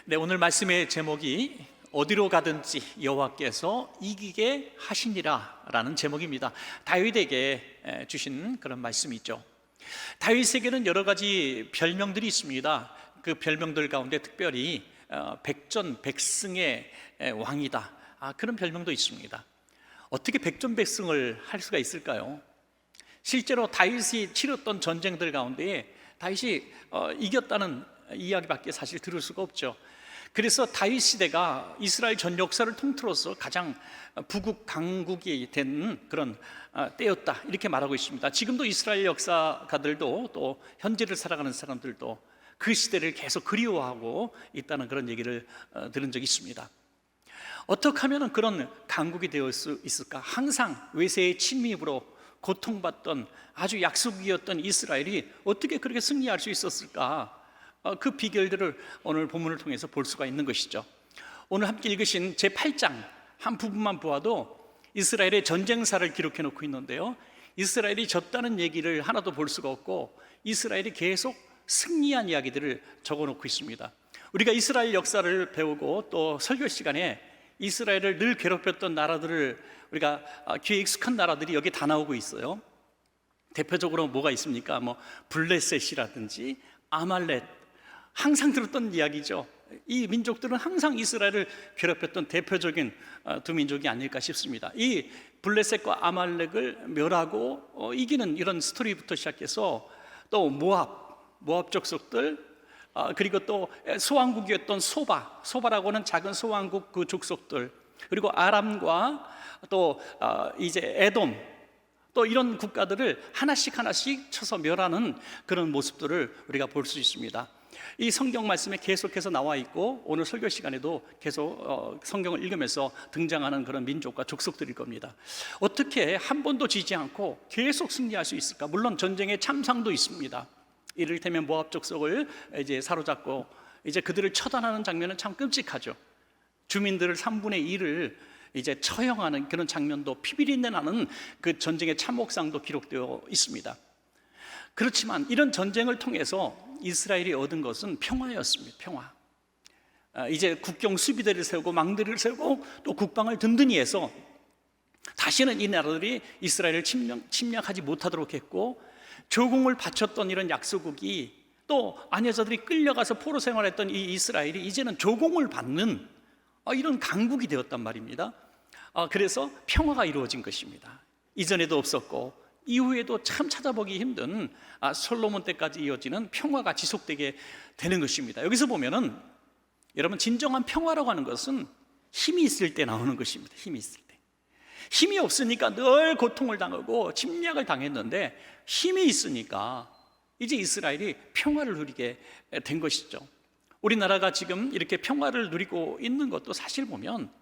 네, 오늘 말씀의 제목이 어디로 가든지 여호와께서 이기게 하시니라 라는 제목입니다. 다윗에게 주신 그런 말씀이죠. 다윗에게는 여러 가지 별명들이 있습니다. 그 별명들 가운데 특별히 백전백승의 왕이다, 그런 별명도 있습니다. 어떻게 백전백승을 할 수가 있을까요? 실제로 다윗이 치렀던 전쟁들 가운데 다윗이 이겼다는 이야기밖에 사실 들을 수가 없죠. 그래서 다윗 시대가 이스라엘 전 역사를 통틀어서 가장 부국 강국이 된 그런 때였다, 이렇게 말하고 있습니다. 지금도 이스라엘 역사가들도 또 현재를 살아가는 사람들도 그 시대를 계속 그리워하고 있다는 그런 얘기를 들은 적이 있습니다. 어떻게 하면 그런 강국이 되어 있을까? 항상 외세의 침입으로 고통받던 아주 약속이었던 이스라엘이 어떻게 그렇게 승리할 수 있었을까? 그 비결들을 오늘 본문을 통해서 볼 수가 있는 것이죠. 오늘 함께 읽으신 제8장 한 부분만 보아도 이스라엘의 전쟁사를 기록해 놓고 있는데요, 이스라엘이 졌다는 얘기를 하나도 볼 수가 없고 이스라엘이 계속 승리한 이야기들을 적어 놓고 있습니다. 우리가 이스라엘 역사를 배우고 또 설교 시간에 이스라엘을 늘 괴롭혔던 나라들을 우리가 귀에 익숙한 나라들이 여기 다 나오고 있어요. 대표적으로 뭐가 있습니까? 블레셋이라든지 아말렉, 항상 들었던 이야기죠. 이 민족들은 항상 이스라엘을 괴롭혔던 대표적인 두 민족이 아닐까 싶습니다. 이 블레셋과 아말렉을 멸하고 이기는 이런 스토리부터 시작해서 또 모압 족속들, 그리고 또 소왕국이었던 소바라고는 작은 소왕국 그 족속들, 그리고 아람과 또 이제 에돔, 또 이런 국가들을 하나씩 쳐서 멸하는 그런 모습들을 우리가 볼 수 있습니다. 이 성경 말씀에 계속해서 나와 있고 오늘 설교 시간에도 계속 성경을 읽으면서 등장하는 그런 민족과 족속들일 겁니다. 어떻게 한 번도 지지 않고 계속 승리할 수 있을까? 물론 전쟁의 참상도 있습니다. 이를테면 모압 족속을 이제 사로잡고 이제 그들을 처단하는 장면은 참 끔찍하죠. 주민들을 3분의 1을 이제 처형하는 그런 장면도 피비린내 나는 그 전쟁의 참혹상도 기록되어 있습니다. 그렇지만 이런 전쟁을 통해서 이스라엘이 얻은 것은 평화였습니다. 평화. 이제 국경 수비대를 세우고 망대를 세우고 또 국방을 든든히 해서 다시는 이 나라들이 이스라엘을 침략하지 못하도록 했고, 조공을 바쳤던 이런 약소국이 또 아녀자들이 끌려가서 포로 생활했던 이 이스라엘이 이제는 조공을 받는 이런 강국이 되었단 말입니다. 그래서 평화가 이루어진 것입니다. 이전에도 없었고 이후에도 참 찾아보기 힘든 솔로몬 때까지 이어지는 평화가 지속되게 되는 것입니다. 여기서 보면은 여러분, 진정한 평화라고 하는 것은 힘이 있을 때 나오는 것입니다. 힘이 있을 때. 힘이 없으니까 늘 고통을 당하고 침략을 당했는데 힘이 있으니까 이제 이스라엘이 평화를 누리게 된 것이죠. 우리나라가 지금 이렇게 평화를 누리고 있는 것도 사실 보면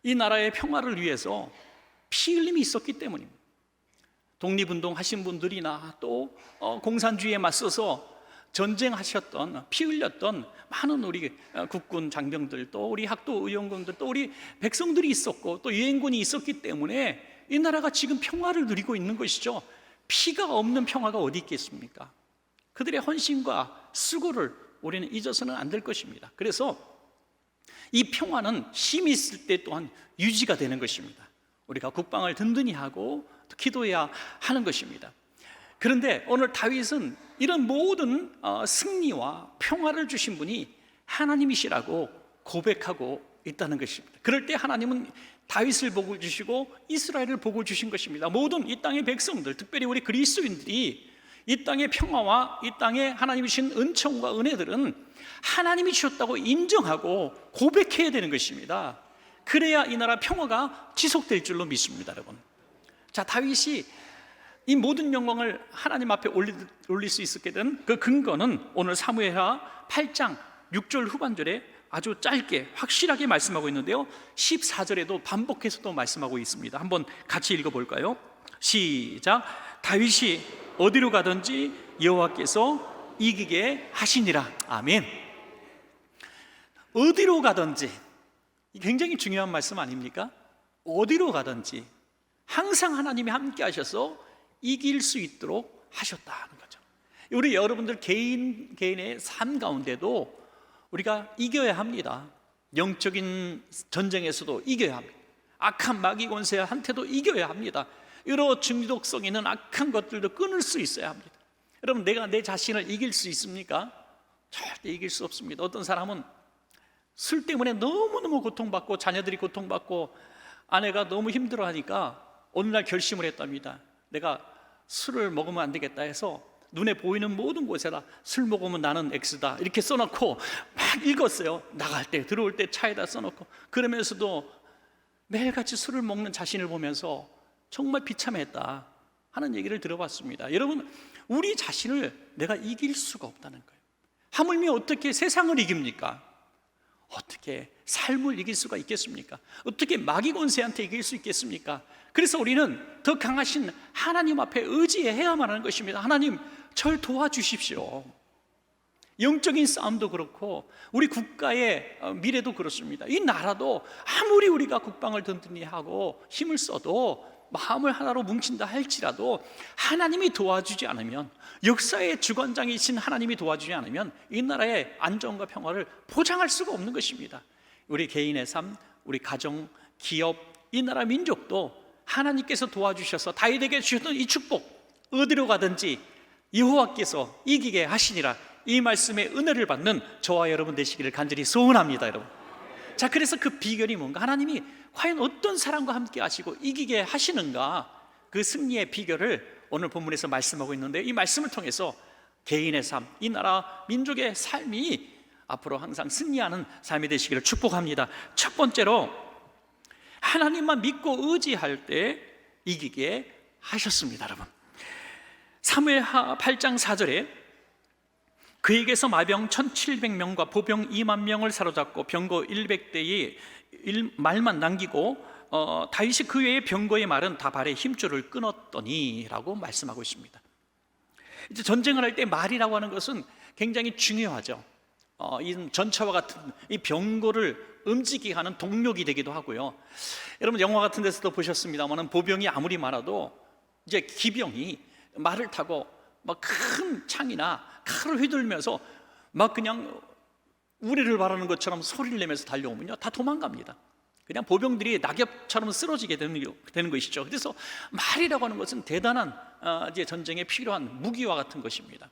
이 나라의 평화를 위해서 피 흘림이 있었기 때문입니다. 독립운동 하신 분들이나 또 공산주의에 맞서서 전쟁하셨던, 피 흘렸던 많은 우리 국군 장병들, 또 우리 학도 의원군들, 또 우리 백성들이 있었고 또 유엔군이 있었기 때문에 이 나라가 지금 평화를 누리고 있는 것이죠. 피가 없는 평화가 어디 있겠습니까? 그들의 헌신과 수고를 우리는 잊어서는 안 될 것입니다. 그래서 이 평화는 힘이 있을 때 또한 유지가 되는 것입니다. 우리가 국방을 든든히 하고 또 기도해야 하는 것입니다. 그런데 오늘 다윗은 이런 모든 승리와 평화를 주신 분이 하나님이시라고 고백하고 있다는 것입니다. 그럴 때 하나님은 다윗을 복을 주시고 이스라엘을 복을 주신 것입니다. 모든 이 땅의 백성들, 특별히 우리 그리스도인들이 이 땅의 평화와 이 땅에 하나님이 주신 은총과 은혜들은 하나님이 주셨다고 인정하고 고백해야 되는 것입니다. 그래야 이 나라 평화가 지속될 줄로 믿습니다, 여러분. 자, 다윗이 이 모든 영광을 하나님 앞에 올릴 수 있었게 된 그 근거는 오늘 사무엘하 8장 6절 후반절에 아주 짧게 확실하게 말씀하고 있는데요, 14절에도 반복해서 또 말씀하고 있습니다. 한번 같이 읽어볼까요? 시작. 다윗이 어디로 가든지 여호와께서 이기게 하시니라. 아멘. 어디로 가든지, 굉장히 중요한 말씀 아닙니까? 어디로 가든지 항상 하나님이 함께 하셔서 이길 수 있도록 하셨다는 거죠. 우리 여러분들 개인의 삶 가운데도 우리가 이겨야 합니다. 영적인 전쟁에서도 이겨야 합니다. 악한 마귀 권세한테도 이겨야 합니다. 여러 중독성 있는 악한 것들도 끊을 수 있어야 합니다. 여러분, 내가 내 자신을 이길 수 있습니까? 절대 이길 수 없습니다. 어떤 사람은 술 때문에 너무너무 고통받고 자녀들이 고통받고 아내가 너무 힘들어하니까 어느 날 결심을 했답니다. 내가 술을 먹으면 안 되겠다 해서 눈에 보이는 모든 곳에다 술 먹으면 나는 X다 이렇게 써놓고 막 읽었어요. 나갈 때 들어올 때 차에다 써놓고. 그러면서도 매일같이 술을 먹는 자신을 보면서 정말 비참했다 하는 얘기를 들어봤습니다. 여러분, 우리 자신을 내가 이길 수가 없다는 거예요. 하물며 어떻게 세상을 이깁니까? 어떻게 삶을 이길 수가 있겠습니까? 어떻게 마귀 권세한테 이길 수 있겠습니까? 그래서 우리는 더 강하신 하나님 앞에 의지해야만 하는 것입니다. 하나님, 절 도와주십시오. 영적인 싸움도 그렇고 우리 국가의 미래도 그렇습니다. 이 나라도 아무리 우리가 국방을 든든히 하고 힘을 써도 마음을 하나로 뭉친다 할지라도 하나님이 도와주지 않으면, 역사의 주관장이신 하나님이 도와주지 않으면 이 나라의 안정과 평화를 보장할 수가 없는 것입니다. 우리 개인의 삶, 우리 가정, 기업, 이 나라 민족도 하나님께서 도와주셔서 다윗에게 주셨던 이 축복, 어디로 가든지 여호와께서 이기게 하시니라, 이 말씀의 은혜를 받는 저와 여러분 되시기를 간절히 소원합니다. 여러분, 자, 그래서 그 비결이 뭔가, 하나님이 과연 어떤 사람과 함께 하시고 이기게 하시는가, 그 승리의 비결을 오늘 본문에서 말씀하고 있는데, 이 말씀을 통해서 개인의 삶, 이 나라 민족의 삶이 앞으로 항상 승리하는 삶이 되시기를 축복합니다. 첫 번째로, 하나님만 믿고 의지할 때 이기게 하셨습니다. 여러분, 사무엘하 8장 4절에 그에게서 마병 1700명과 보병 2만 명을 사로잡고 병거 100대의 말만 남기고 다윗이 그 외의 병거의 말은 다 발에 힘줄을 끊었더니 라고 말씀하고 있습니다. 이제 전쟁을 할 때 말이라고 하는 것은 굉장히 중요하죠. 이 전차와 같은 이 병거를 움직이게 하는 동력이 되기도 하고요. 여러분, 영화 같은 데서도 보셨습니다만 보병이 아무리 많아도 이제 기병이 말을 타고 막 큰 창이나 칼을 휘둘면서 막 그냥 우레를 바라는 것처럼 소리를 내면서 달려오면요, 다 도망갑니다. 그냥 보병들이 낙엽처럼 쓰러지게 되는 것이죠. 그래서 말이라고 하는 것은 대단한 이제 전쟁에 필요한 무기와 같은 것입니다.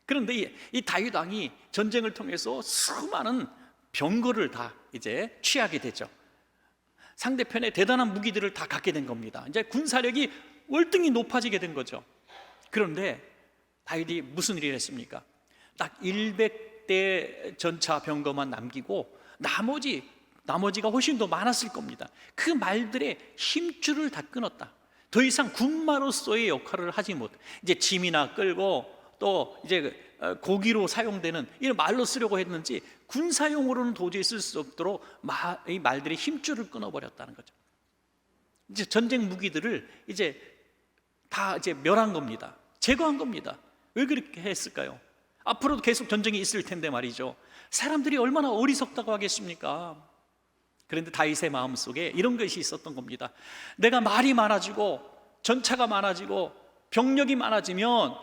그런데 이 다윗 왕이 전쟁을 통해서 수많은 병거를 다 이제 취하게 되죠. 상대편의 대단한 무기들을 다 갖게 된 겁니다. 이제 군사력이 월등히 높아지게 된 거죠. 그런데 다윗이 무슨 일을 했습니까? 딱 100대 전차 병거만 남기고 나머지가 훨씬 더 많았을 겁니다. 그 말들의 힘줄을 다 끊었다. 더 이상 군마로서의 역할을 하지 못, 이제 짐이나 끌고 또 이제 고기로 사용되는 이런 말로 쓰려고 했는지 군사용으로는 도저히 쓸 수 없도록 이 말들의 힘줄을 끊어버렸다는 거죠. 이제 전쟁 무기들을 이제 다 이제 멸한 겁니다. 제거한 겁니다. 왜 그렇게 했을까요? 앞으로도 계속 전쟁이 있을 텐데 말이죠. 사람들이 얼마나 어리석다고 하겠습니까? 그런데 다윗의 마음속에 이런 것이 있었던 겁니다. 내가 말이 많아지고 전차가 많아지고 병력이 많아지면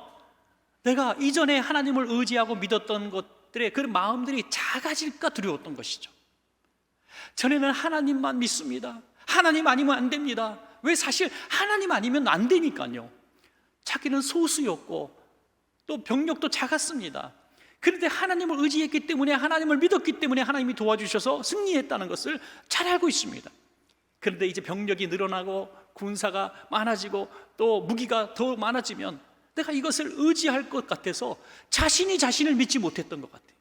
내가 이전에 하나님을 의지하고 믿었던 것들의 그 마음들이 작아질까 두려웠던 것이죠. 전에는 하나님만 믿습니다. 하나님 아니면 안 됩니다. 왜? 사실 하나님 아니면 안 되니까요. 자기는 소수였고 또 병력도 작았습니다. 그런데 하나님을 의지했기 때문에, 하나님을 믿었기 때문에 하나님이 도와주셔서 승리했다는 것을 잘 알고 있습니다. 그런데 이제 병력이 늘어나고 군사가 많아지고 또 무기가 더 많아지면 내가 이것을 의지할 것 같아서 자신이 자신을 믿지 못했던 것 같아요.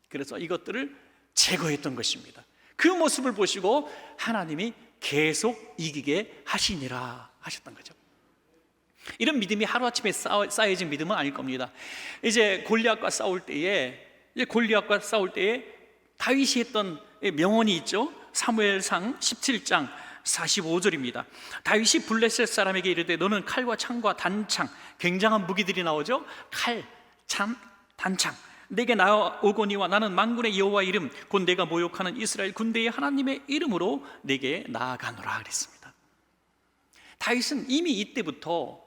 그래서 이것들을 제거했던 것입니다. 그 모습을 보시고 하나님이 계속 이기게 하시니라 하셨던 거죠. 이런 믿음이 하루아침에 쌓여진 믿음은 아닐 겁니다. 이제 골리앗과 싸울 때에 다윗이 했던 명언이 있죠. 사무엘상 17장 45절입니다. 다윗이 블레셋 사람에게 이르되 너는 칼과 창과 단창, 굉장한 무기들이 나오죠. 칼, 창, 단창, 내게 나아오거니와 나는 만군의 여호와 이름 곧 내가 모욕하는 이스라엘 군대의 하나님의 이름으로 내게 나아가노라 그랬습니다. 다윗은 이미 이때부터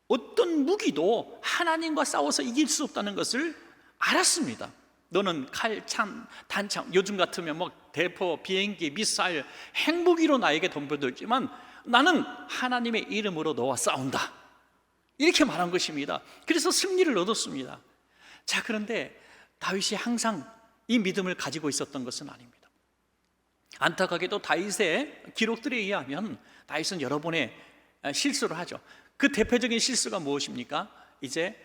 어떤 무기도 하나님과 싸워서 이길 수 없다는 것을 알았습니다. 너는 칼, 창, 단창, 요즘 같으면 뭐 대포, 비행기, 미사일, 핵무기로 나에게 덤벼들지만 나는 하나님의 이름으로 너와 싸운다, 이렇게 말한 것입니다. 그래서 승리를 얻었습니다. 자, 그런데 다윗이 항상 이 믿음을 가지고 있었던 것은 아닙니다. 안타깝게도 다윗의 기록들에 의하면 다윗은 여러 번의 실수를 하죠. 그 대표적인 실수가 무엇입니까? 이제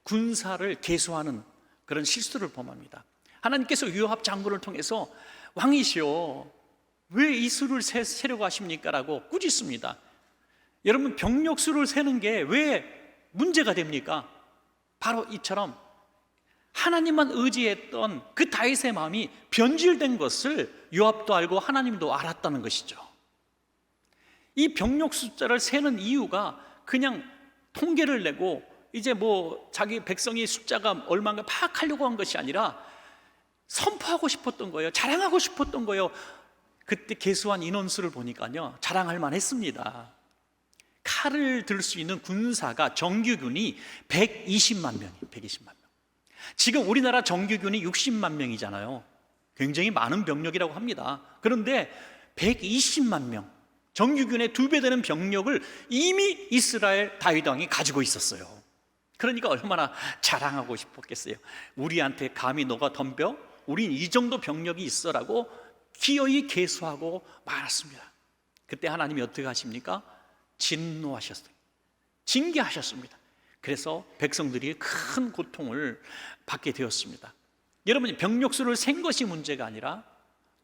군사를 계수하는 그런 실수를 범합니다. 하나님께서 요압 장군을 통해서 왕이시여 왜 이 수를 세려고 하십니까? 라고 꾸짖습니다. 여러분, 병력 수를 세는 게 왜 문제가 됩니까? 바로 이처럼 하나님만 의지했던 그 다윗의 마음이 변질된 것을 요압도 알고 하나님도 알았다는 것이죠. 이 병력 숫자를 세는 이유가 그냥 통계를 내고 이제 뭐 자기 백성의 숫자가 얼마인가 파악하려고 한 것이 아니라 선포하고 싶었던 거예요. 자랑하고 싶었던 거예요. 그때 계수한 인원수를 보니까요, 자랑할 만했습니다. 칼을 들 수 있는 군사가 정규군이 120만 명이에요. 120만 명. 지금 우리나라 정규군이 60만 명이잖아요. 굉장히 많은 병력이라고 합니다. 그런데 120만 명, 정규군의 2배 되는 병력을 이미 이스라엘 다윗 왕이 가지고 있었어요. 그러니까 얼마나 자랑하고 싶었겠어요. 우리한테 감히 너가 덤벼? 우린 이 정도 병력이 있어라고 기어이 계수하고 말았습니다. 그때 하나님이 어떻게 하십니까? 진노하셨어요. 징계하셨습니다. 그래서 백성들이 큰 고통을 받게 되었습니다. 여러분이 병력수를 센 것이 문제가 아니라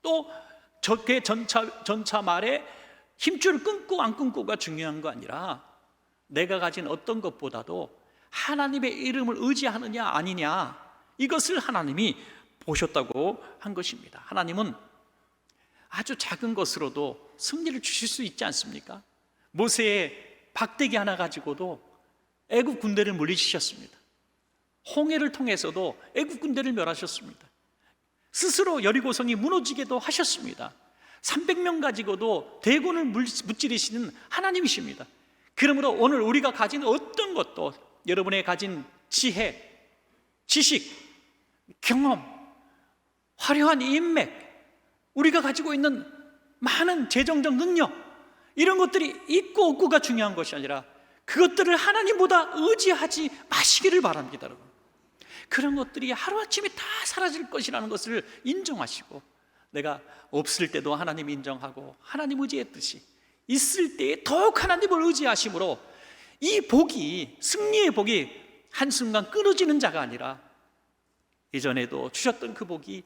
또 적의 전차 말에 힘줄을 끊고 안 끊고가 중요한 거 아니라 내가 가진 어떤 것보다도 하나님의 이름을 의지하느냐 아니냐, 이것을 하나님이 보셨다고 한 것입니다. 하나님은 아주 작은 것으로도 승리를 주실 수 있지 않습니까? 모세의 박대기 하나 가지고도 애굽 군대를 물리치셨습니다. 홍해를 통해서도 애굽 군대를 멸하셨습니다. 스스로 여리고성이 무너지게도 하셨습니다. 300명 가지고도 대군을 무찌르시는 하나님이십니다. 그러므로 오늘 우리가 가진 어떤 것도, 여러분의 가진 지혜, 지식, 경험, 화려한 인맥, 우리가 가지고 있는 많은 재정적 능력, 이런 것들이 있고 없고가 중요한 것이 아니라 그것들을 하나님보다 의지하지 마시기를 바랍니다. 여러분, 그런 것들이 하루아침에 다 사라질 것이라는 것을 인정하시고, 내가 없을 때도 하나님 인정하고 하나님 의지했듯이 있을 때에 더욱 하나님을 의지하심으로 이 복이, 승리의 복이 한순간 끊어지는 자가 아니라 예전에도 주셨던 그 복이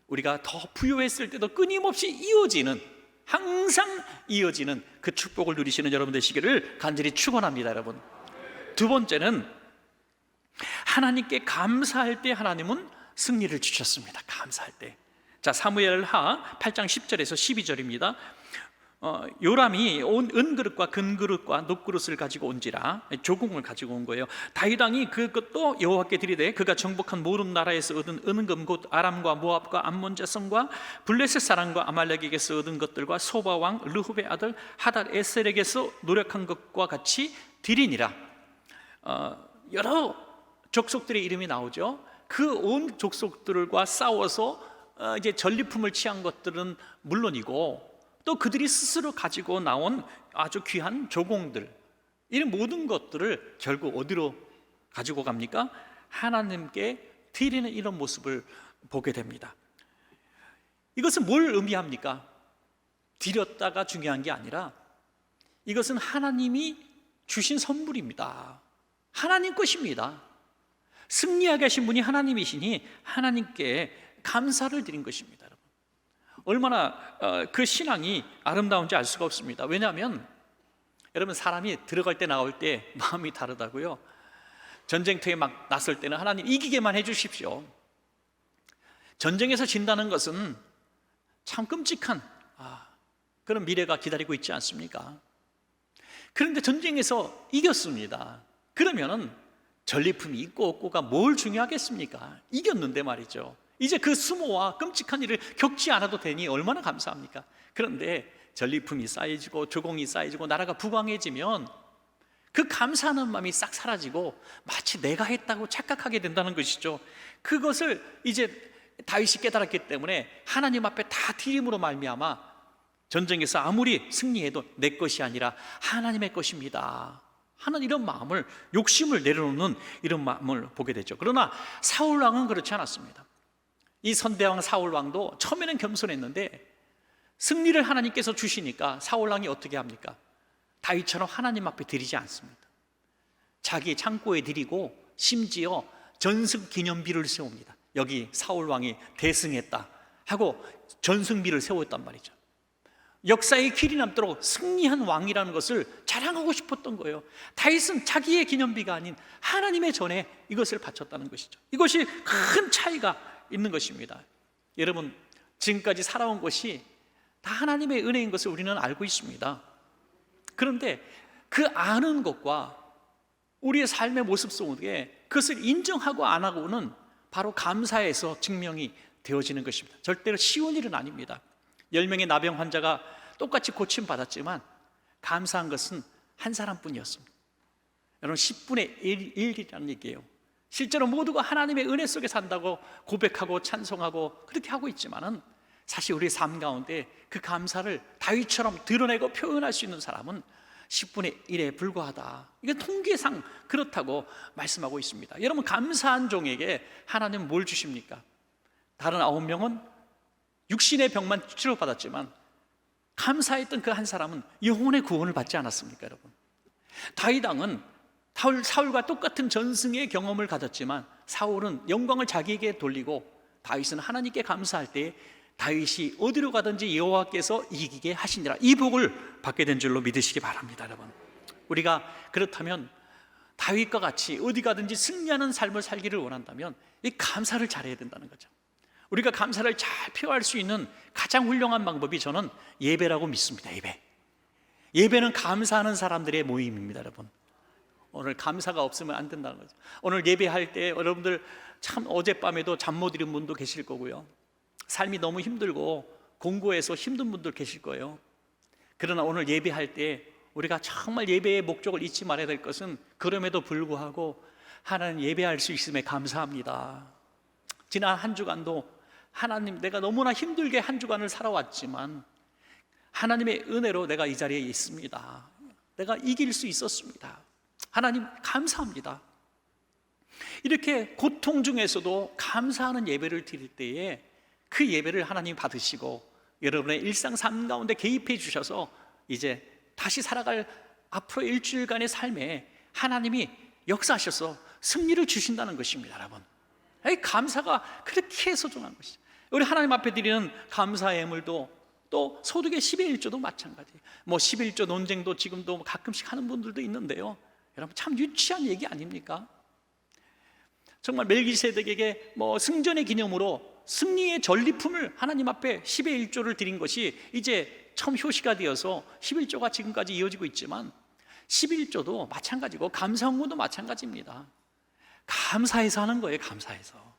우리가 더 부유했을 때도 끊임없이 이어지는, 항상 이어지는 그 축복을 누리시는 여러분 되시기를 간절히 축원합니다. 여러분, 두 번째는 하나님께 감사할 때 하나님은 승리를 주셨습니다. 감사할 때. 자, 사무엘하 8장 10절에서 12절입니다. 요람이 은그릇과 금그릇과 녹그릇을 가지고 온지라, 조공을 가지고 온 거예요. 다윗 왕이 그것도 여호와께 드리되 그가 정복한 모든 나라에서 얻은 은금 곧 아람과 모압과 암몬 자손과 블레셋 사람과 아말렉에게서 얻은 것들과 소바 왕 르후베 아들 하닷 에셀에게서 노력한 것과 같이 드리니라. 여러 족속들의 이름이 나오죠. 그 온 족속들과 싸워서 이제 전리품을 취한 것들은 물론이고 또 그들이 스스로 가지고 나온 아주 귀한 조공들, 이런 모든 것들을 결국 어디로 가지고 갑니까? 하나님께 드리는 이런 모습을 보게 됩니다. 이것은 뭘 의미합니까? 드렸다가 중요한 게 아니라 이것은 하나님이 주신 선물입니다. 하나님 것입니다. 승리하게 하신 분이 하나님이시니 하나님께 감사를 드린 것입니다. 얼마나 그 신앙이 아름다운지 알 수가 없습니다. 왜냐하면 여러분, 사람이 들어갈 때 나올 때 마음이 다르다고요. 전쟁터에 막 났을 때는 하나님 이기게만 해주십시오. 전쟁에서 진다는 것은 참 끔찍한 그런 미래가 기다리고 있지 않습니까? 그런데 전쟁에서 이겼습니다. 그러면은 전리품이 있고 없고가 뭘 중요하겠습니까? 이겼는데 말이죠. 이제 그 수모와 끔찍한 일을 겪지 않아도 되니 얼마나 감사합니까? 그런데 전리품이 쌓여지고 조공이 쌓여지고 나라가 부강해지면 그 감사하는 마음이 싹 사라지고 마치 내가 했다고 착각하게 된다는 것이죠. 그것을 이제 다윗이 깨달았기 때문에 하나님 앞에 다 드림으로 말미암아 전쟁에서 아무리 승리해도 내 것이 아니라 하나님의 것입니다 하는 이런 마음을, 욕심을 내려놓는 이런 마음을 보게 되죠. 그러나 사울 왕은 그렇지 않았습니다. 이 선대왕 사울 왕도 처음에는 겸손했는데 승리를 하나님께서 주시니까 사울 왕이 어떻게 합니까? 다윗처럼 하나님 앞에 드리지 않습니다. 자기 창고에 드리고 심지어 전승 기념비를 세웁니다. 여기 사울 왕이 대승했다 하고 전승비를 세웠단 말이죠. 역사의 길이 남도록 승리한 왕이라는 것을 자랑하고 싶었던 거예요. 다윗은 자기의 기념비가 아닌 하나님의 전에 이것을 바쳤다는 것이죠. 이것이 큰 차이가 있는 것입니다. 여러분, 지금까지 살아온 것이 다 하나님의 은혜인 것을 우리는 알고 있습니다. 그런데 그 아는 것과 우리의 삶의 모습 속에 그것을 인정하고 안 하고는 바로 감사에서 증명이 되어지는 것입니다. 절대로 쉬운 일은 아닙니다. 10명의 나병 환자가 똑같이 고침받았지만 감사한 것은 한 사람뿐이었습니다. 여러분, 10분의 1이라는 얘기예요. 실제로 모두가 하나님의 은혜 속에 산다고 고백하고 찬송하고 그렇게 하고 있지만은 사실 우리의 삶 가운데 그 감사를 다윗처럼 드러내고 표현할 수 있는 사람은 10분의 1에 불과하다. 이게 통계상 그렇다고 말씀하고 있습니다. 여러분, 감사한 종에게 하나님은 뭘 주십니까? 다른 9명은 육신의 병만 치료받았지만 감사했던 그 한 사람은 영혼의 구원을 받지 않았습니까, 여러분? 다윗 왕은 사울과 똑같은 전승의 경험을 가졌지만 사울은 영광을 자기에게 돌리고 다윗은 하나님께 감사할 때 다윗이 어디로 가든지 여호와께서 이기게 하시니라, 이 복을 받게 된 줄로 믿으시기 바랍니다. 여러분, 우리가 그렇다면 다윗과 같이 어디 가든지 승리하는 삶을 살기를 원한다면 이 감사를 잘해야 된다는 거죠. 우리가 감사를 잘 표현할 수 있는 가장 훌륭한 방법이 저는 예배라고 믿습니다. 예배는 감사하는 사람들의 모임입니다. 여러분, 오늘 감사가 없으면 안 된다는 거죠. 오늘 예배할 때 여러분들 참 어젯밤에도 잠 못 이룬 분도 계실 거고요, 삶이 너무 힘들고 공고해서 힘든 분들 계실 거예요. 그러나 오늘 예배할 때 우리가 정말 예배의 목적을 잊지 말아야 될 것은 그럼에도 불구하고 하나님 예배할 수 있음에 감사합니다. 지난 한 주간도 하나님, 내가 너무나 힘들게 한 주간을 살아왔지만 하나님의 은혜로 내가 이 자리에 있습니다. 내가 이길 수 있었습니다. 하나님 감사합니다. 이렇게 고통 중에서도 감사하는 예배를 드릴 때에 그 예배를 하나님 받으시고 여러분의 일상 삶 가운데 개입해 주셔서 이제 다시 살아갈 앞으로 일주일간의 삶에 하나님이 역사하셔서 승리를 주신다는 것입니다. 여러분, 이 감사가 그렇게 소중한 것이죠. 우리 하나님 앞에 드리는 감사의 예물도 또 소득의 10의 1조도 마찬가지. 11조 논쟁도 지금도 가끔씩 하는 분들도 있는데요, 여러분 참 유치한 얘기 아닙니까? 정말 멜기세덱에게 승전의 기념으로 승리의 전리품을 하나님 앞에 10의 1조를 드린 것이 이제 처음 효시가 되어서 11조가 지금까지 이어지고 있지만 11조도 마찬가지고 감사헌금도 마찬가지입니다. 감사해서 하는 거예요. 감사해서,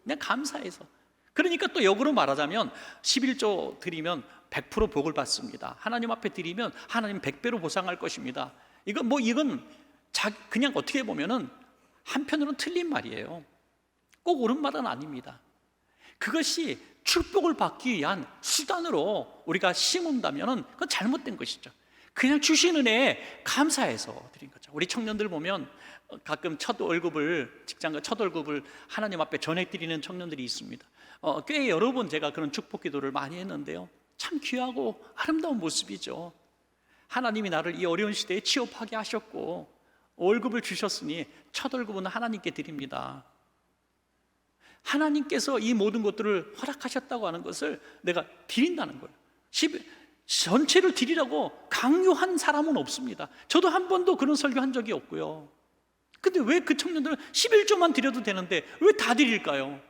그냥 감사해서. 그러니까 또 역으로 말하자면 11조 드리면 100% 복을 받습니다. 하나님 앞에 드리면 하나님 100배로 보상할 것입니다. 이건 그냥 어떻게 보면은 한편으로는 틀린 말이에요. 꼭 옳은 말은 아닙니다. 그것이 축복을 받기 위한 수단으로 우리가 심은다면 그건 잘못된 것이죠. 그냥 주신 은혜에 감사해서 드린 거죠. 우리 청년들 보면 가끔 직장과 첫 월급을 하나님 앞에 전해드리는 청년들이 있습니다. 꽤 여러 번 제가 그런 축복 기도를 많이 했는데요, 참 귀하고 아름다운 모습이죠. 하나님이 나를 이 어려운 시대에 취업하게 하셨고 월급을 주셨으니 첫 월급은 하나님께 드립니다. 하나님께서 이 모든 것들을 허락하셨다고 하는 것을 내가 드린다는 거예요. 전체를 드리라고 강요한 사람은 없습니다. 저도 한 번도 그런 설교한 적이 없고요. 근데 왜 그 청년들은 11조만 드려도 되는데 왜 다 드릴까요?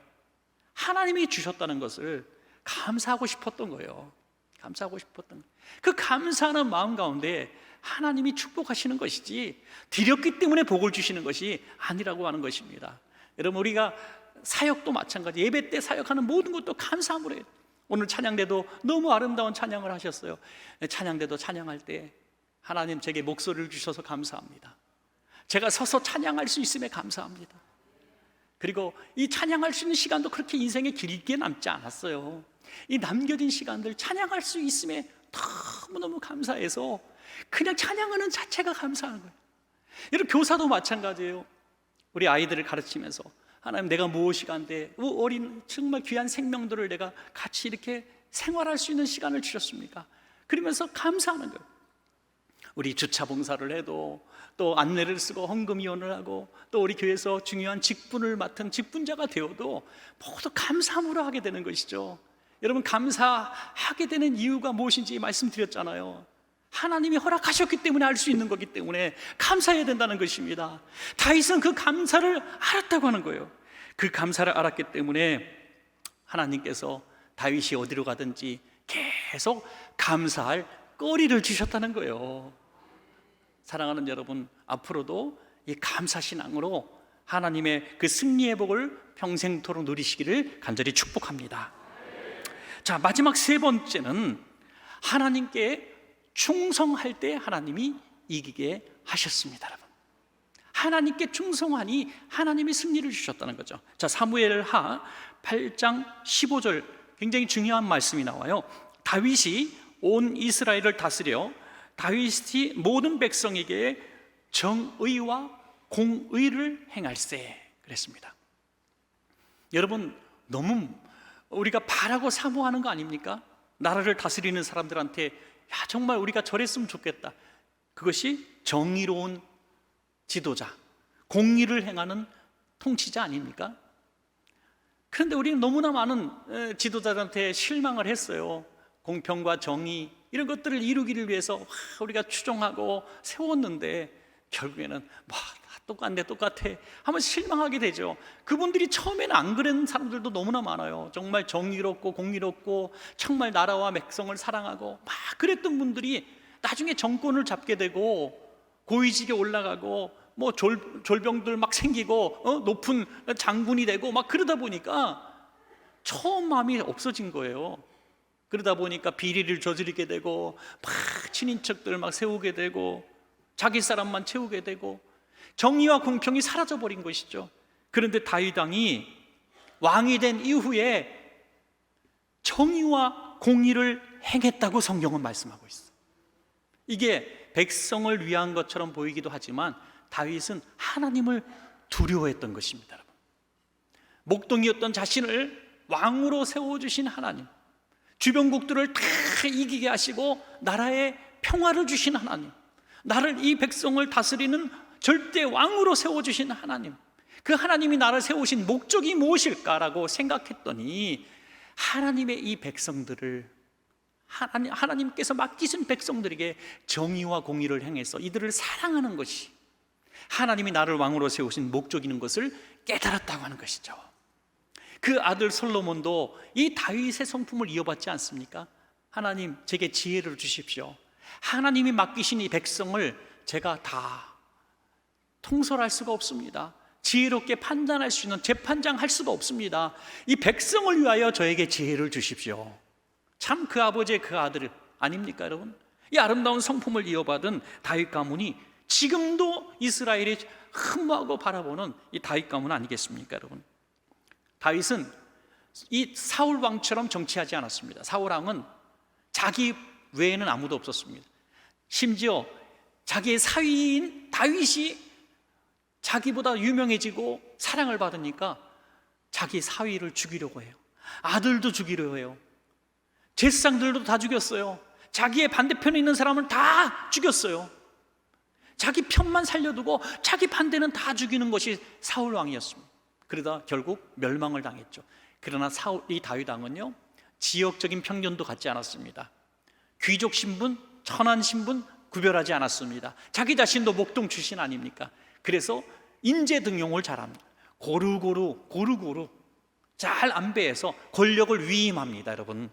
하나님이 주셨다는 것을 감사하고 싶었던 거예요. 감사하고 싶었던 거예요. 그 감사하는 마음 가운데 하나님이 축복하시는 것이지 드렸기 때문에 복을 주시는 것이 아니라고 하는 것입니다. 여러분, 우리가 사역도 마찬가지, 예배 때 사역하는 모든 것도 감사함으로 해요. 오늘 찬양대도 너무 아름다운 찬양을 하셨어요. 찬양대도 찬양할 때 하나님 제게 목소리를 주셔서 감사합니다. 제가 서서 찬양할 수 있음에 감사합니다. 그리고 이 찬양할 수 있는 시간도 그렇게 인생에 길게 남지 않았어요. 이 남겨진 시간들 찬양할 수 있음에 너무너무 감사해서 그냥 찬양하는 자체가 감사한 거예요. 여러분, 교사도 마찬가지예요. 우리 아이들을 가르치면서 하나님, 내가 무엇이 간데 어린 정말 귀한 생명들을 내가 같이 이렇게 생활할 수 있는 시간을 주셨습니까? 그러면서 감사하는 거예요. 우리 주차 봉사를 해도, 또 안내를 쓰고 헌금위원을 하고, 또 우리 교회에서 중요한 직분을 맡은 직분자가 되어도 모두 감사함으로 하게 되는 것이죠. 여러분, 감사하게 되는 이유가 무엇인지 말씀드렸잖아요. 하나님이 허락하셨기 때문에 할 수 있는 거기 때문에 감사해야 된다는 것입니다. 다윗은 그 감사를 알았다고 하는 거예요. 그 감사를 알았기 때문에 하나님께서 다윗이 어디로 가든지 계속 감사할 거리를 주셨다는 거예요. 사랑하는 여러분, 앞으로도 이 감사신앙으로 하나님의 그 승리의 복을 평생토록 누리시기를 간절히 축복합니다. 자, 마지막 세 번째는 하나님께 충성할 때 하나님이 이기게 하셨습니다. 여러분, 하나님께 충성하니 하나님이 승리를 주셨다는 거죠. 자, 사무엘하 8장 15절, 굉장히 중요한 말씀이 나와요. 다윗이 온 이스라엘을 다스려 다윗이 모든 백성에게 정의와 공의를 행할세 그랬습니다. 여러분, 너무 우리가 바라고 사모하는 거 아닙니까? 나라를 다스리는 사람들한테 정말 우리가 저랬으면 좋겠다. 그것이 정의로운 지도자, 공의를 행하는 통치자 아닙니까? 그런데 우리는 너무나 많은 지도자들한테 실망을 했어요. 공평과 정의 이런 것들을 이루기를 위해서 우리가 추종하고 세웠는데 결국에는 똑같아 하면 실망하게 되죠. 그분들이 처음에는 안 그런 사람들도 너무나 많아요. 정말 정의롭고 공의롭고 정말 나라와 백성을 사랑하고 막 그랬던 분들이 나중에 정권을 잡게 되고 고위직에 올라가고 졸병들 막 생기고 높은 장군이 되고 막 그러다 보니까 처음 마음이 없어진 거예요. 그러다 보니까 비리를 저지르게 되고 막 친인척들 막 세우게 되고 자기 사람만 채우게 되고 정의와 공평이 사라져버린 것이죠. 그런데 다윗 왕이 왕이 된 이후에 정의와 공의를 행했다고 성경은 말씀하고 있어요. 이게 백성을 위한 것처럼 보이기도 하지만 다윗은 하나님을 두려워했던 것입니다. 여러분, 목동이었던 자신을 왕으로 세워주신 하나님, 주변국들을 다 이기게 하시고 나라에 평화를 주신 하나님, 나를 이 백성을 다스리는 절대 왕으로 세워주신 하나님, 그 하나님이 나를 세우신 목적이 무엇일까라고 생각했더니 하나님의 이 백성들을 하나님께서 맡기신 백성들에게 정의와 공의를 행해서 이들을 사랑하는 것이 하나님이 나를 왕으로 세우신 목적이는 것을 깨달았다고 하는 것이죠. 그 아들 솔로몬도 이 다윗의 성품을 이어받지 않습니까? 하나님, 제게 지혜를 주십시오. 하나님이 맡기신 이 백성을 제가 다 통솔할 수가 없습니다. 지혜롭게 판단할 수 있는 재판장 할 수가 없습니다. 이 백성을 위하여 저에게 지혜를 주십시오. 참 그 아버지의 그 아들 아닙니까, 여러분? 이 아름다운 성품을 이어받은 다윗 가문이 지금도 이스라엘이 흠모하고 바라보는 이 다윗 가문 아니겠습니까, 여러분? 다윗은 이 사울 왕처럼 정치하지 않았습니다. 사울 왕은 자기 외에는 아무도 없었습니다. 심지어 자기의 사위인 다윗이 자기보다 유명해지고 사랑을 받으니까 자기 사위를 죽이려고 해요. 아들도 죽이려고 해요. 제사장들도 다 죽였어요. 자기의 반대편에 있는 사람을 다 죽였어요. 자기 편만 살려두고 자기 반대는 다 죽이는 것이 사울 왕이었습니다. 그러다 결국 멸망을 당했죠. 그러나 이 다윗 왕은요, 지역적인 편견도 갖지 않았습니다. 귀족 신분, 천한 신분 구별하지 않았습니다. 자기 자신도 목동 출신 아닙니까? 그래서 인재 등용을 잘합니다. 고루고루 잘 안배해서 권력을 위임합니다, 여러분.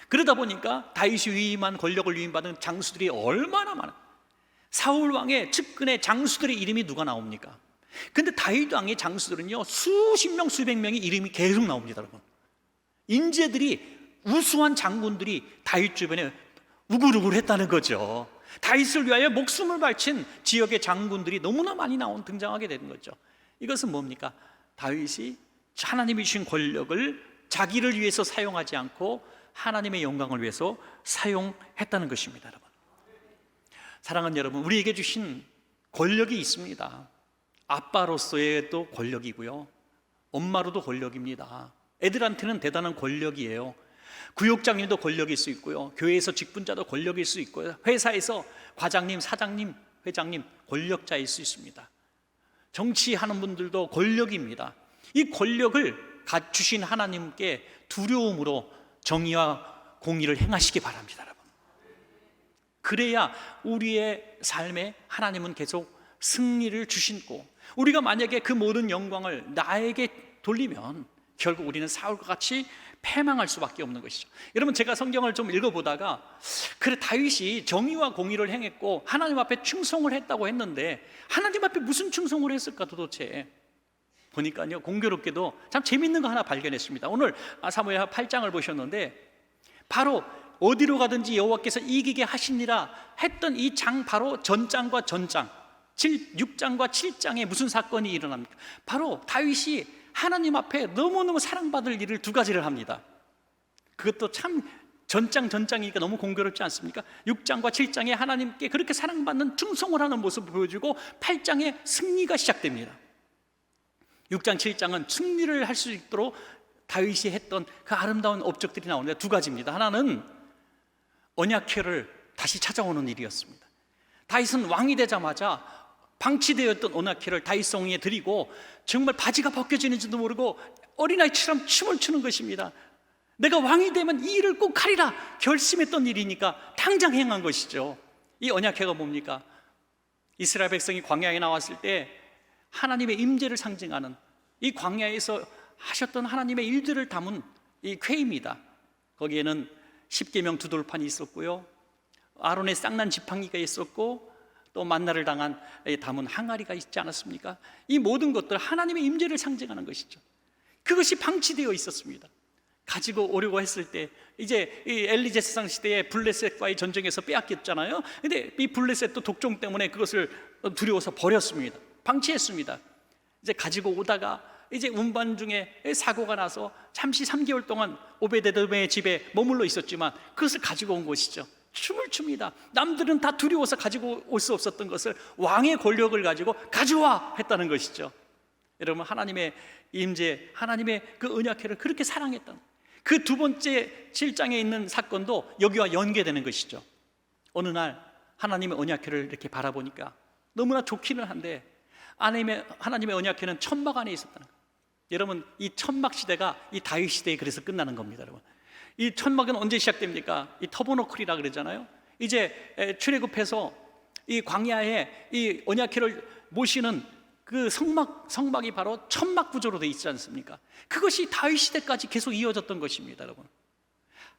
그러다 보니까 다윗이 위임한 권력을 위임받은 장수들이 얼마나 많아요. 사울 왕의 측근의 장수들의 이름이 누가 나옵니까? 근데 다윗 왕의 장수들은요, 수십 명, 수백 명의 이름이 계속 나옵니다, 여러분. 인재들이, 우수한 장군들이 다윗 주변에 우글우글 했다는 거죠. 다윗을 위하여 목숨을 바친 지역의 장군들이 너무나 많이 등장하게 되는 거죠. 이것은 뭡니까? 다윗이 하나님이 주신 권력을 자기를 위해서 사용하지 않고 하나님의 영광을 위해서 사용했다는 것입니다. 여러분, 사랑하는 여러분, 우리에게 주신 권력이 있습니다. 아빠로서의 또 권력이고요, 엄마로도 권력입니다. 애들한테는 대단한 권력이에요. 구역장님도 권력일 수 있고요, 교회에서 직분자도 권력일 수 있고요, 회사에서 과장님, 사장님, 회장님 권력자일 수 있습니다. 정치하는 분들도 권력입니다. 이 권력을 주신 하나님께 두려움으로 정의와 공의를 행하시기 바랍니다. 여러분, 그래야 우리의 삶에 하나님은 계속 승리를 주시고, 우리가 만약에 그 모든 영광을 나에게 돌리면 결국 우리는 사울과 같이 패망할 수밖에 없는 것이죠. 여러분, 제가 성경을 좀 읽어보다가 그래, 다윗이 정의와 공의를 행했고 하나님 앞에 충성을 했다고 했는데 하나님 앞에 무슨 충성을 했을까 도대체 보니까요, 공교롭게도 참 재밌는 거 하나 발견했습니다. 오늘 사무엘하 8장을 보셨는데 바로 어디로 가든지 여호와께서 이기게 하시니라 했던 이 장, 바로 전장과 전장 6장과 7장에 무슨 사건이 일어납니까? 바로 다윗이 하나님 앞에 너무너무 사랑받을 일을 두 가지를 합니다. 그것도 참 전장이니까 너무 공교롭지 않습니까? 6장과 7장에 하나님께 그렇게 사랑받는 충성을 하는 모습을 보여주고 8장에 승리가 시작됩니다. 6장, 7장은 승리를 할 수 있도록 다윗이 했던 그 아름다운 업적들이 나오는데 두 가지입니다. 하나는 언약궤를 다시 찾아오는 일이었습니다. 다윗은 왕이 되자마자 방치되었던 언약궤를 다윗 성에 드리고 정말 바지가 벗겨지는지도 모르고 어린아이처럼 춤을 추는 것입니다. 내가 왕이 되면 이 일을 꼭 하리라 결심했던 일이니까 당장 행한 것이죠. 이 언약궤가 뭡니까? 이스라엘 백성이 광야에 나왔을 때 하나님의 임재를 상징하는 이 광야에서 하셨던 하나님의 일들을 담은 이 궤입니다. 거기에는 십계명 두 돌판이 있었고요, 아론의 쌍난 지팡이가 있었고, 또 만나를 당한 담은 항아리가 있지 않았습니까? 이 모든 것들 하나님의 임재를 상징하는 것이죠. 그것이 방치되어 있었습니다. 가지고 오려고 했을 때 이제 이 엘리제사상 시대에 블레셋과의 전쟁에서 빼앗겼잖아요. 근데 이 블레셋도 독종 때문에 그것을 두려워서 버렸습니다. 방치했습니다. 이제 가지고 오다가 이제 운반 중에 사고가 나서 잠시 3개월 동안 오베데돔의 집에 머물러 있었지만 그것을 가지고 온 것이죠. 춤을 춥니다. 남들은 다 두려워서 가지고 올 수 없었던 것을 왕의 권력을 가지고 가져와 했다는 것이죠. 여러분, 하나님의 임재, 하나님의 그 언약궤를 그렇게 사랑했던 그 두 번째 7장에 있는 사건도 여기와 연계되는 것이죠. 어느 날 하나님의 언약궤를 이렇게 바라보니까 너무나 좋기는 한데 하나님의 언약궤는 천막 안에 있었다는 거예요. 여러분, 이 천막 시대가 이 다윗 시대에 그래서 끝나는 겁니다. 여러분, 이 천막은 언제 시작됩니까? 이 터보너클이라 그러잖아요. 이제 출애굽해서 이 광야에 이 언약궤를 모시는 그 성막이 바로 천막 구조로 되어 있지 않습니까? 그것이 다윗 시대까지 계속 이어졌던 것입니다, 여러분.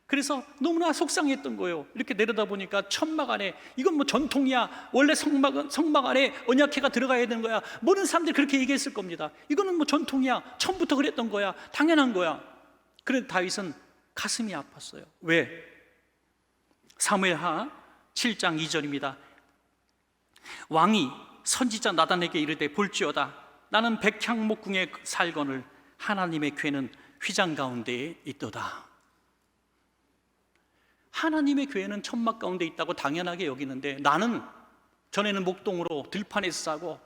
그래서 너무나 속상했던 거예요. 이렇게 내려다 보니까 천막 안에, 이건 뭐 전통이야, 원래 성막 안에 언약궤가 들어가야 되는 거야, 모든 사람들이 그렇게 얘기했을 겁니다. 이거는 뭐 전통이야, 처음부터 그랬던 거야, 당연한 거야. 그런데 다윗은 가슴이 아팠어요. 왜? 사무엘하 7장 2절입니다. 왕이 선지자 나단에게 이르되 볼지어다, 나는 백향목궁에 살거늘 하나님의 궤는 휘장 가운데에 있도다. 하나님의 궤는 천막 가운데 있다고 당연하게 여기는데 나는 전에는 목동으로 들판에서 사고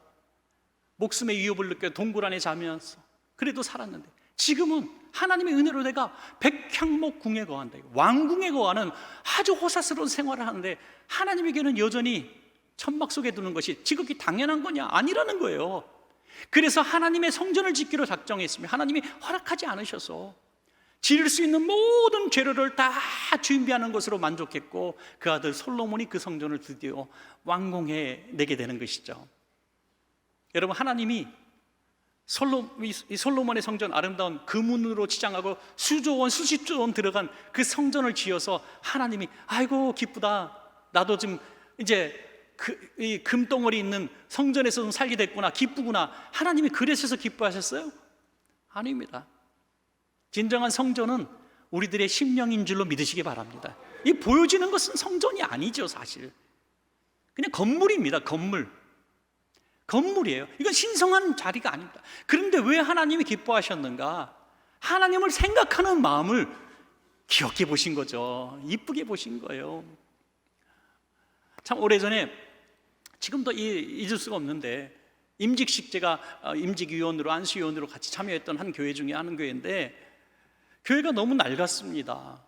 목숨의 위협을 느껴 동굴 안에 자면서 그래도 살았는데 지금은 하나님의 은혜로 내가 백향목궁에 거한다, 왕궁에 거하는 아주 호사스러운 생활을 하는데 하나님에게는 여전히 천막 속에 두는 것이 지극히 당연한 거냐? 아니라는 거예요. 그래서 하나님의 성전을 짓기로 작정했으며 하나님이 허락하지 않으셔서 지을 수 있는 모든 재료를 다 준비하는 것으로 만족했고 그 아들 솔로몬이 그 성전을 드디어 완공해 내게 되는 것이죠. 여러분, 하나님이 솔로몬의 성전, 아름다운 금은으로 치장하고 수십조 원 들어간 그 성전을 지어서 하나님이 아이고 기쁘다, 나도 좀 이제 이 금덩어리 있는 성전에서 좀 살게 됐구나, 기쁘구나. 하나님이 그래서 기뻐하셨어요? 아닙니다. 진정한 성전은 우리들의 심령인 줄로 믿으시기 바랍니다. 이 보여지는 것은 성전이 아니죠. 사실 그냥 건물입니다. 건물. 건물이에요. 이건 신성한 자리가 아닙니다. 그런데 왜 하나님이 기뻐하셨는가? 하나님을 생각하는 마음을 귀엽게 보신 거죠. 이쁘게 보신 거예요. 참 오래전에, 지금도 잊을 수가 없는데, 임직식, 제가 임직위원으로, 안수위원으로 같이 참여했던 한 교회 중에 한 교회인데, 교회가 너무 낡았습니다.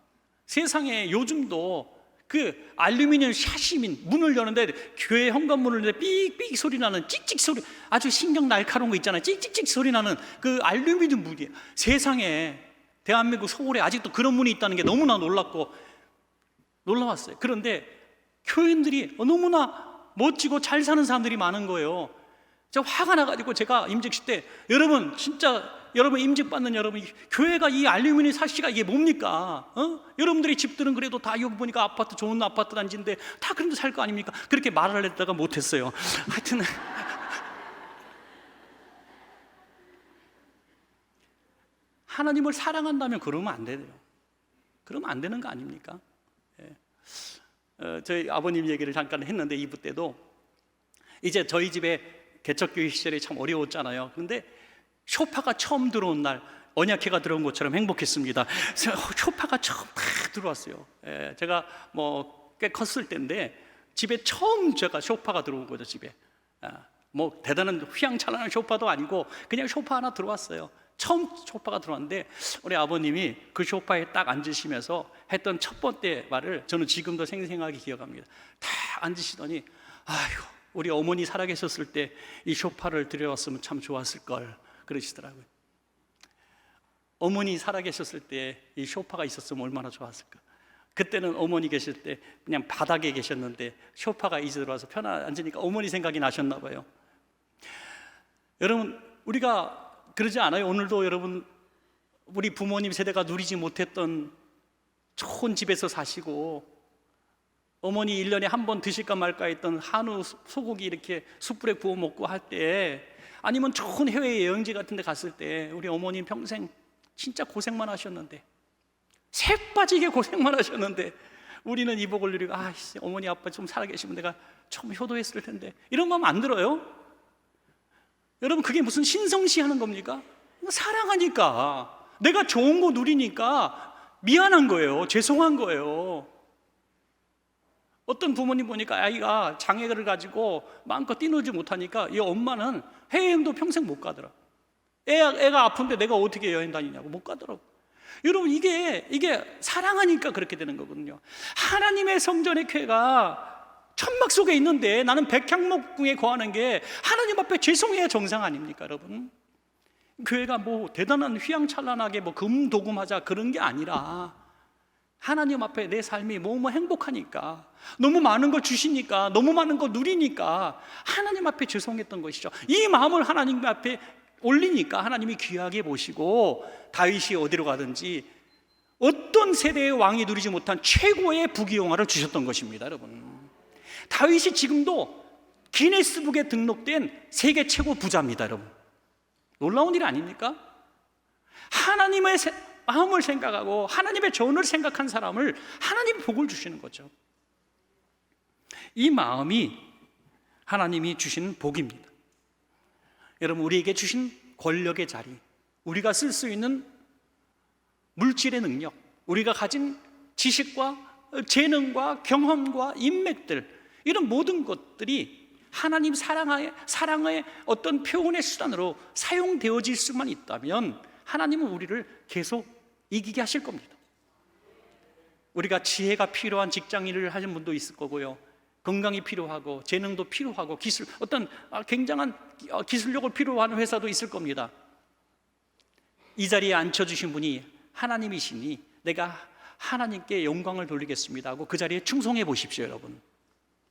세상에 요즘도 그 알루미늄 샤시민 문을 여는데, 교회 현관문을 여는데 삑삑 소리 나는, 찍찍 소리, 아주 신경 날카로운 거 있잖아요. 찍찍찍 소리 나는 그 알루미늄 문이에요. 세상에, 대한민국 서울에 아직도 그런 문이 있다는 게 너무나 놀랍고 놀라웠어요. 그런데 교인들이 너무나 멋지고 잘 사는 사람들이 많은 거예요. 제가 화가 나가지고, 제가 임직식 때, 여러분 진짜, 여러분 임직받는 여러분, 교회가 이 알루미늄 사시가 이게 뭡니까? 여러분들의 집들은 그래도 다 여기 보니까 아파트, 좋은 아파트 단지인데 다 그런 데 살 거 아닙니까? 그렇게 말을 했다가 못했어요. 하여튼 하나님을 사랑한다면 그러면 안 돼요. 그러면 안 되는 거 아닙니까? 저희 아버님 얘기를 잠깐 했는데, 2부 때도 이제 저희 집에 개척교회 시절에 참 어려웠잖아요. 그런데 쇼파가 처음 들어온 날, 언약회가 들어온 것처럼 행복했습니다. 쇼파가 처음 딱 들어왔어요. 제가 뭐 꽤 컸을 때인데, 집에 처음 제가 쇼파가 들어온 거죠. 집에 뭐 대단한 휘황찬란한 쇼파도 아니고 그냥 쇼파 하나 들어왔어요. 처음 쇼파가 들어왔는데, 우리 아버님이 그 쇼파에 딱 앉으시면서 했던 첫 번째 말을 저는 지금도 생생하게 기억합니다. 딱 앉으시더니, 아이고, 우리 어머니 살아계셨을 때 이 쇼파를 들여왔으면 참 좋았을 걸, 그러시더라고요. 어머니 살아계셨을 때 이 쇼파가 있었으면 얼마나 좋았을까. 그때는 어머니 계실 때 그냥 바닥에 계셨는데 쇼파가 이제 들어와서 편안 앉으니까 어머니 생각이 나셨나 봐요. 여러분, 우리가 그러지 않아요? 오늘도 여러분, 우리 부모님 세대가 누리지 못했던 좋은 집에서 사시고, 어머니 1년에 한 번 드실까 말까 했던 한우 소고기 이렇게 숯불에 구워 먹고 할 때, 아니면 좋은 해외 여행지 같은 데 갔을 때, 우리 어머님 평생 진짜 고생만 하셨는데, 새 빠지게 고생만 하셨는데, 우리는 이 복을 누리고, 어머니 아빠 좀 살아계시면 내가 좀 효도했을 텐데, 이런 마음 안 들어요? 여러분, 그게 무슨 신성시 하는 겁니까? 사랑하니까, 내가 좋은 거 누리니까 미안한 거예요. 죄송한 거예요. 어떤 부모님 보니까 아이가 장애를 가지고 마음껏 뛰놀지 못하니까 이 엄마는 해외여행도 평생 못 가더라. 애가 아픈데 내가 어떻게 여행 다니냐고 못 가더라고. 여러분, 이게 사랑하니까 그렇게 되는 거거든요. 하나님의 성전의 궤가 천막 속에 있는데 나는 백향목궁에 거하는 게 하나님 앞에 죄송해야 정상 아닙니까, 여러분? 교회가 뭐 대단한 휘황찬란하게 뭐 금도금하자 그런 게 아니라, 하나님 앞에 내 삶이 너무 행복하니까, 너무 많은 걸 주시니까, 너무 많은 걸 누리니까 하나님 앞에 죄송했던 것이죠. 이 마음을 하나님 앞에 올리니까 하나님이 귀하게 보시고, 다윗이 어디로 가든지 어떤 세대의 왕이 누리지 못한 최고의 부귀영화를 주셨던 것입니다, 여러분. 다윗이 지금도 기네스북에 등록된 세계 최고 부자입니다, 여러분. 놀라운 일 아닙니까? 하나님의 마음을 생각하고 하나님의 조언을 생각한 사람을 하나님이 복을 주시는 거죠. 이 마음이 하나님이 주신 복입니다. 여러분, 우리에게 주신 권력의 자리, 우리가 쓸 수 있는 물질의 능력, 우리가 가진 지식과 재능과 경험과 인맥들, 이런 모든 것들이 하나님 사랑의 어떤 표현의 수단으로 사용되어질 수만 있다면 하나님은 우리를 계속 이기게 하실 겁니다. 우리가 지혜가 필요한 직장 일을 하는 분도 있을 거고요, 건강이 필요하고 재능도 필요하고 기술, 어떤 굉장한 기술력을 필요한 회사도 있을 겁니다. 이 자리에 앉혀주신 분이 하나님이시니 내가 하나님께 영광을 돌리겠습니다 하고 그 자리에 충성해 보십시오, 여러분.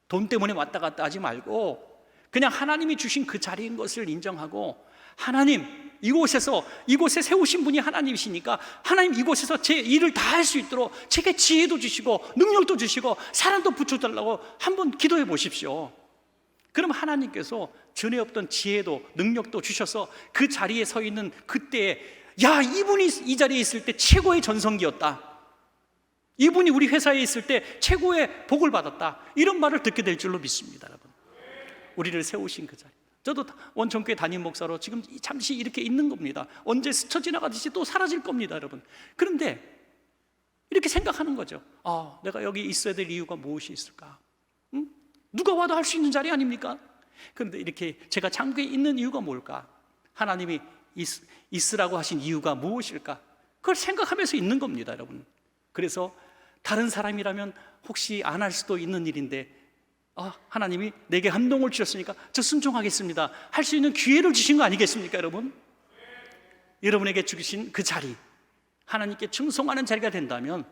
돈 때문에 왔다 갔다 하지 말고 그냥 하나님이 주신 그 자리인 것을 인정하고, 하나님, 이곳에 세우신 분이 하나님이시니까 하나님, 이곳에서 제 일을 다 할 수 있도록 제게 지혜도 주시고 능력도 주시고 사랑도 붙여달라고 한번 기도해 보십시오. 그럼 하나님께서 전에 없던 지혜도 능력도 주셔서 그 자리에 서 있는 그때에, 야, 이분이 이 자리에 있을 때 최고의 전성기였다, 이분이 우리 회사에 있을 때 최고의 복을 받았다, 이런 말을 듣게 될 줄로 믿습니다, 여러분. 우리를 세우신 그 자리. 저도 원천교회 담임 목사로 지금 잠시 이렇게 있는 겁니다. 언제 스쳐 지나가듯이 또 사라질 겁니다, 여러분. 그런데 이렇게 생각하는 거죠. 내가 여기 있어야 될 이유가 무엇이 있을까? 누가 와도 할 수 있는 자리 아닙니까? 그런데 이렇게 제가 장국에 있는 이유가 뭘까? 하나님이 있으라고 하신 이유가 무엇일까? 그걸 생각하면서 있는 겁니다, 여러분. 그래서 다른 사람이라면 혹시 안 할 수도 있는 일인데 하나님이 내게 감동을 주셨으니까 저 순종하겠습니다, 할 수 있는 기회를 주신 거 아니겠습니까, 여러분? 여러분에게 주신 그 자리, 하나님께 충성하는 자리가 된다면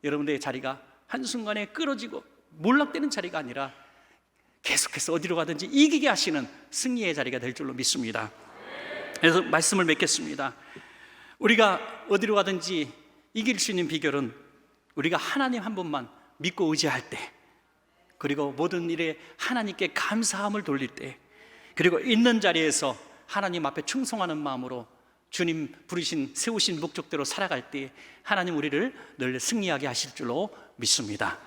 여러분의 자리가 한순간에 끊어지고 몰락되는 자리가 아니라 계속해서 어디로 가든지 이기게 하시는 승리의 자리가 될 줄로 믿습니다. 그래서 말씀을 맺겠습니다. 우리가 어디로 가든지 이길 수 있는 비결은 우리가 하나님 한 분만 믿고 의지할 때, 그리고 모든 일에 하나님께 감사함을 돌릴 때, 그리고 있는 자리에서 하나님 앞에 충성하는 마음으로 주님 부르신 세우신 목적대로 살아갈 때 하나님 우리를 늘 승리하게 하실 줄로 믿습니다.